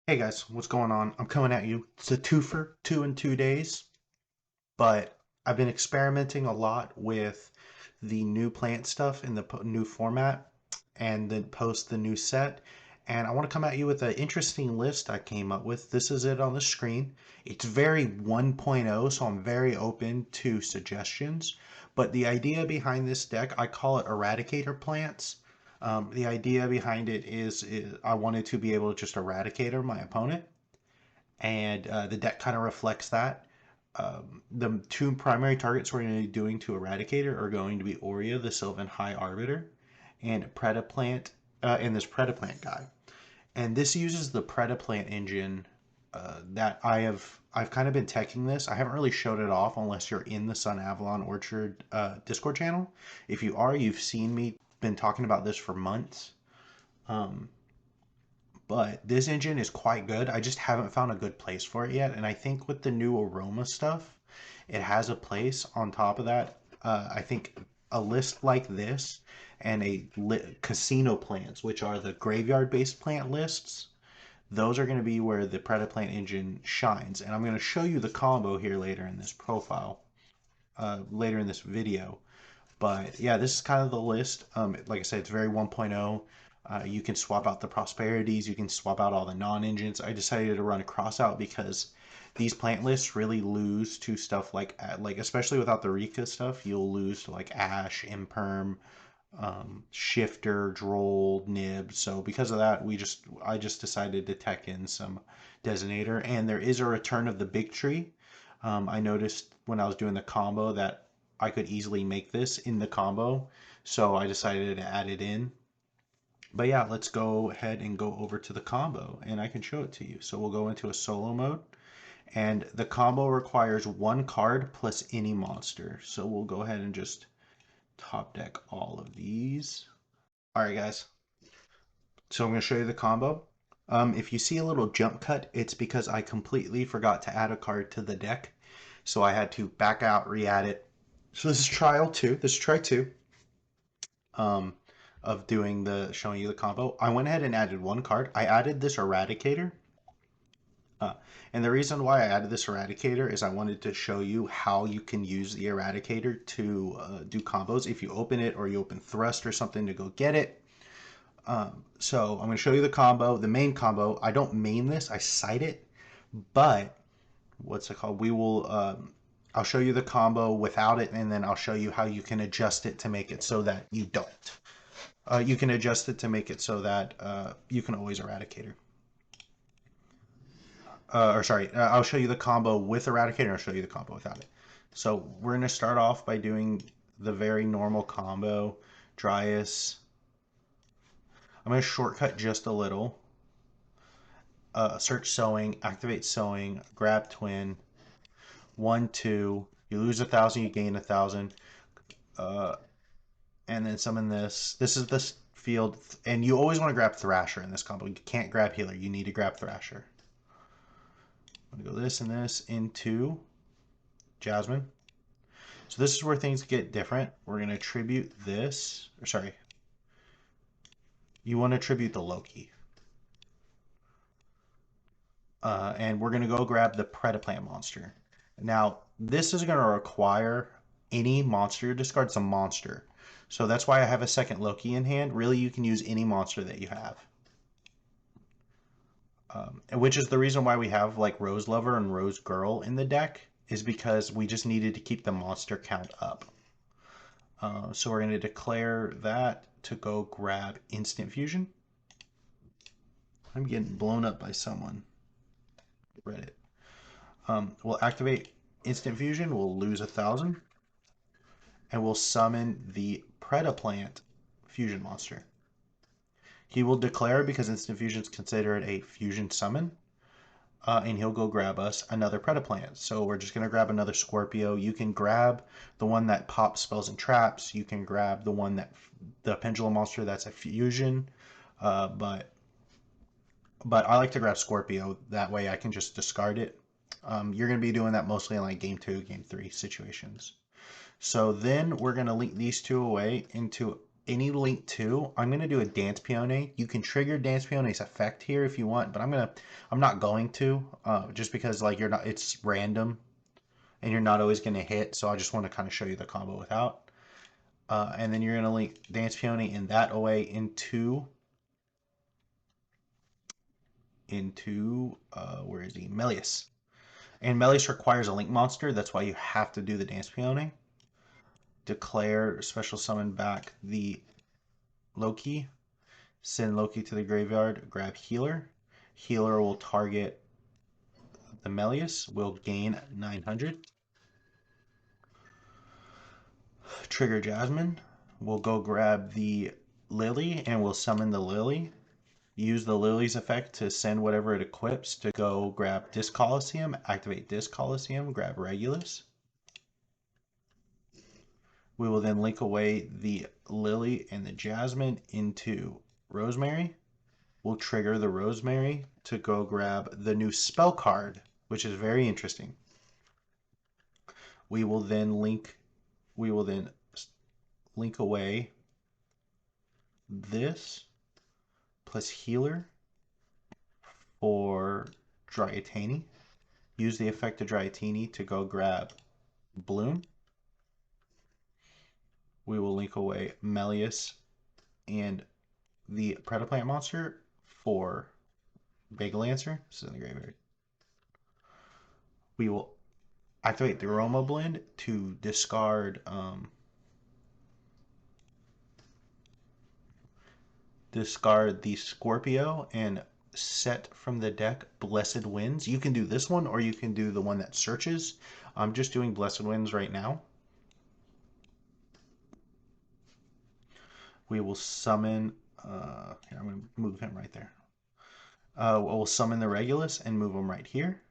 Hey guys, what's going on? I'm coming at you. It's a twofer, 2 in 2 days, but I've been experimenting a lot with the new plant stuff in the new format and then post the new set. And I want to come at you with an interesting list I came up with. This is it on the screen. It's very 1.0, so I'm very open to suggestions. But the idea behind this deck, I call it Eradicator plants. The idea behind it is I wanted to be able to just Eradicator my opponent, and the deck kind of reflects that. The two primary targets we're going to be doing to Eradicator are going to be Aurea, the Sylvan High Arbiter, and Predaplant, and this Predaplant guy. And this uses the Predaplant engine that I've kind of been teching this. I haven't really showed it off unless you're in the Sunavalon Orchard Discord channel. If you are, you've seen me been talking about this for months. Um, but this engine is quite good. I just haven't found a good place for it yet. And I think with the new aroma stuff, it has a place on top of that. I think a list like this and casino plants, which are the graveyard based plant lists, those are going to be where the Predaplant engine shines. And I'm going to show you the combo here later in this profile, later in this video. But yeah, this is kind of the list. Like I said, it's very 1.0. You can swap out the prosperities. You can swap out all the non-engines. I decided to run a cross out because these plant lists really lose to stuff like especially without the Rika stuff, you'll lose to like Ash, Imperm, Shifter, Droll, Nib. So because of that, I just decided to tech in some Designator, and there is a return of the big tree. I noticed when I was doing the combo that I could easily make this in the combo, so I decided to add it in. But yeah, let's go ahead and go over to the combo and I can show it to you. So we'll go into a solo mode, and the combo requires one card plus any monster. So we'll go ahead and just top deck all of these. All right, guys. So I'm going to show you the combo. If you see a little jump cut, it's because I completely forgot to add a card to the deck. So I had to back out, re-add it. So this is trial two. This is try two. Of showing you the combo. I went ahead and added one card. I added this Eradicator. And the reason why I added this Eradicator is I wanted to show you how you can use the Eradicator to do combos if you open it or you open Thrust or something to go get it. So I'm going to show you the combo, the main combo. I don't main this, I side it, but what's it called? I'll show you the combo without it, and then I'll show you how you can adjust it to make it so that you don't. You can adjust it to make it so that you can always Eradicator. I'll show you the combo with Eradicator, and I'll show you the combo without it. So we're going to start off by doing the very normal combo. Dryas. I'm going to shortcut just a little. Search Sowing, activate Sowing, grab Twin. 1, 2. You lose 1,000, you gain 1,000. And then summon this. This is the field, and you always want to grab Thrasher in this combo. You can't grab Healer. You need to grab Thrasher. I'm going to go this and this into Jasmine. So this is where things get different. We're going to tribute this. Or sorry. You want to tribute the Loki. And we're going to go grab the Predaplant monster. Now, this is going to require any monster. Discard some monster. So that's why I have a second Loki in hand. Really, you can use any monster that you have. Which is the reason why we have like Rose Lover and Rose Girl in the deck, is because we just needed to keep the monster count up. So we're going to declare that to go grab Instant Fusion. I'm getting blown up by someone. Reddit. We'll activate Instant Fusion. We'll lose 1,000. And we'll summon the Predaplant Fusion monster. He will declare, because Instant Fusion is considered a fusion summon, and he'll go grab us another Predaplant. So we're just going to grab another Scorpio. You can grab the one that pops spells and traps. You can grab the Pendulum monster that's a fusion, but I like to grab Scorpio. That way I can just discard it. You're going to be doing that mostly in like game 2, game 3 situations. So then we're going to link these two away into any link to, I'm gonna do a Dance Peony. You can trigger Dance Peony's effect here if you want, but I'm not going to, just because like you're not, it's random and you're not always gonna hit. So I just want to kind of show you the combo without. And then you're gonna link Dance Peony in that away into where is he? Melius. And Melius requires a link monster. That's why you have to do the Dance Peony. Declare special summon back the Loki. Send Loki to the graveyard. Grab Healer. Healer will target the Melius. Will gain 900. Trigger Jasmine. We'll go grab the Lily and we'll summon the Lily. Use the Lily's effect to send whatever it equips to go grab Disc Coliseum, activate Disc Coliseum, grab Regulus. We will then link away the Lily and the Jasmine into Rosemary. We'll trigger the Rosemary to go grab the new spell card, which is very interesting. We will then link away this plus Healer for Dryatini. Use the effect of Dryatini to go grab Bloom. We will link away Melius and the Predaplant monster for Big Lancer. This is in the graveyard. We will activate the Aroma Blend to discard the Scorpio and set from the deck Blessed Winds. You can do this one or you can do the one that searches. I'm just doing Blessed Winds right now. We will summon, here, I'm going to move him right there. We'll summon the Regulus and move him right here.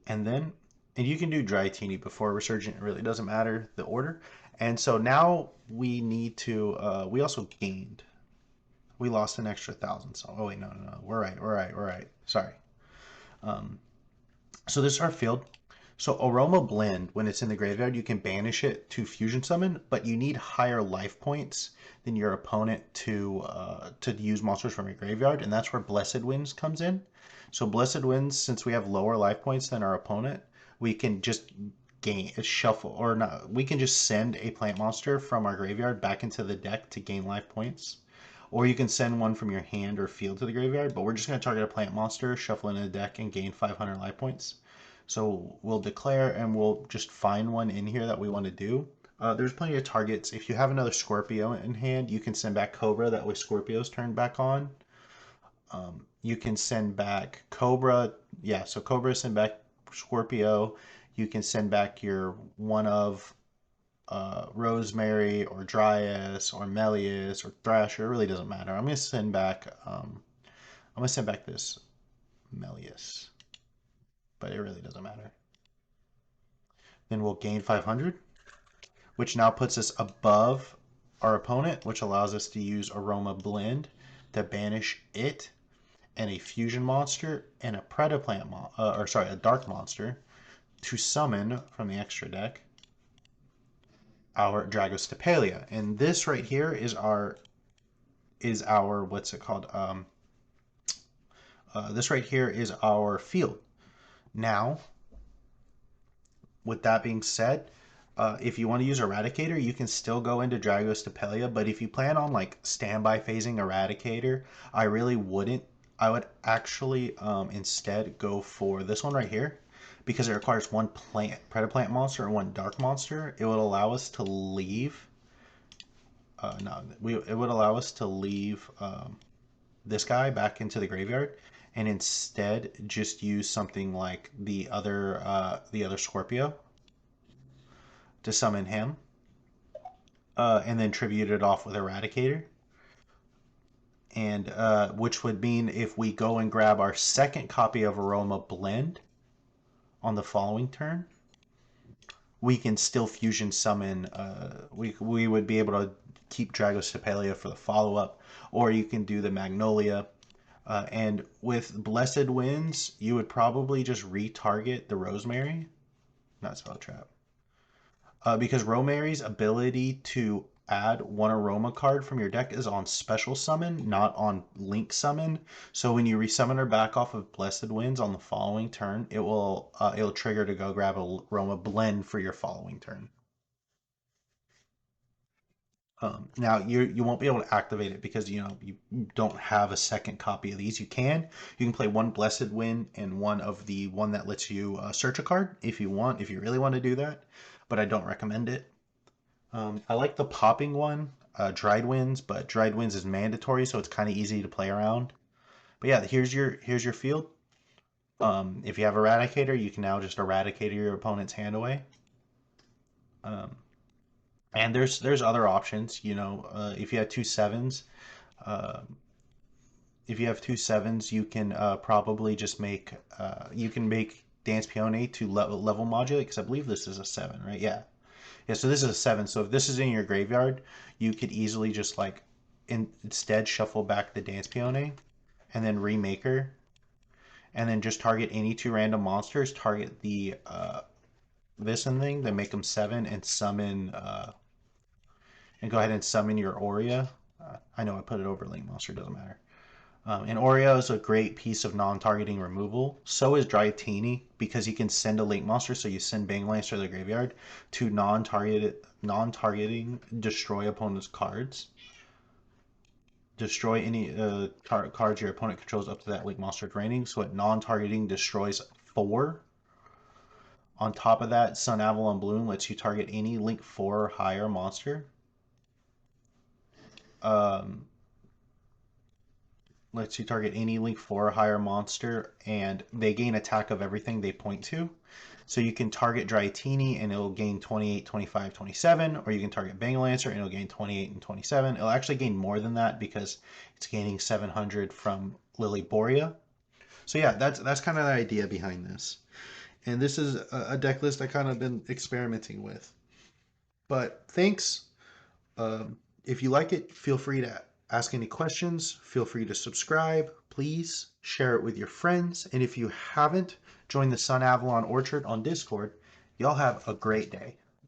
And you can do Dryatini before Resurgent, it really doesn't matter the order. And so now we need to, we also gained. We lost an extra 1,000. So, oh wait, no. We're right. Sorry. So this is our field. So Aroma Blend, when it's in the graveyard, you can banish it to fusion summon, but you need higher life points than your opponent to use monsters from your graveyard, and that's where Blessed Winds comes in. So Blessed Winds, since we have lower life points than our opponent, we can just shuffle, or not, we can just send a plant monster from our graveyard back into the deck to gain life points. Or you can send one from your hand or field to the graveyard, but we're just going to target a plant monster, shuffle into the deck, and gain 500 life points. So we'll declare and we'll just find one in here that we want to do. There's plenty of targets. If you have another Scorpio in hand, you can send back Cobra. That way Scorpio's turned back on. You can send back Cobra. Yeah, so Cobra send back Scorpio. You can send back your one of Rosemary or Dryas or Melius or Thrasher. It really doesn't matter. I'm gonna send back this Melius, but it really doesn't matter. Then we'll gain 500, which now puts us above our opponent, which allows us to use Aroma Blend to banish it and a fusion monster and a Predaplant a dark monster to summon from the extra deck our Dragostapelia. And this right here is our what's it called? This right here is our field. Now, with that being said, if you want to use Eradicator, you can still go into Dragostapelia, but if you plan on like standby phasing Eradicator, I really wouldn't. I would actually instead go for this one right here, because it requires one Predaplant monster and one dark monster. It would allow us to leave. It would allow us to leave this guy back into the graveyard, and instead just use something like the other Scorpio to summon him, and then tribute it off with Eradicator. And which would mean if we go and grab our second copy of Aroma Blend on the following turn, we can still fusion summon. We would be able to keep Dragostapelia for the follow-up, or you can do the Magnolia. And with Blessed Winds, you would probably just retarget the Rosemary, not Spell Trap. Because Romary's ability to add one aroma card from your deck is on special summon, not on link summon. So when you resummon her back off of Blessed Winds on the following turn, it'll trigger to go grab a aroma blend for your following turn. Now you won't be able to activate it because you don't have a second copy of these. You can play one Blessed Wind and one that lets you search a card if you want, if you really want to do that, but I don't recommend it. I like the popping one, Dried Winds, but Dried Winds is mandatory, so it's kind of easy to play around. But yeah, here's your field. If you have Eradicator, you can now just Eradicate your opponent's hand away. Um, and there's other options. If you have two sevens, uh, you can probably just make Dance Peony to level modulate because I believe this is a 7, right? Yeah. Yeah, so this is a 7. So if this is in your graveyard, you could easily just instead shuffle back the Dance Peony and then remake her, and then just target any two random monsters. Target the this and thing, then make them 7, and go ahead and summon your Aurea. I know I put it over Link Monster, doesn't matter. And Oreo is a great piece of non-targeting removal. So is Drytini because you can send a link monster. So you send Banglance to the graveyard to non-targeting destroy opponent's cards. Destroy any cards your opponent controls up to that link monster draining. So it non-targeting destroys 4. On top of that, Sunavalon Bloom lets you target any link 4 or higher monster. Um, lets you target any link 4 or higher monster, and they gain attack of everything they point to. So you can target Drytini and it'll gain 28, 25, 27, or you can target Bangalancer and it'll gain 28 and 27. It'll actually gain more than that because it's gaining 700 from Lily Borea. So yeah, that's kind of the idea behind this. And this is a deck list I kind of been experimenting with. But thanks. If you like it, feel free to ask any questions. Feel free to subscribe. Please share it with your friends. And if you haven't, join the Sunavalon Orchard on Discord. Y'all have a great day.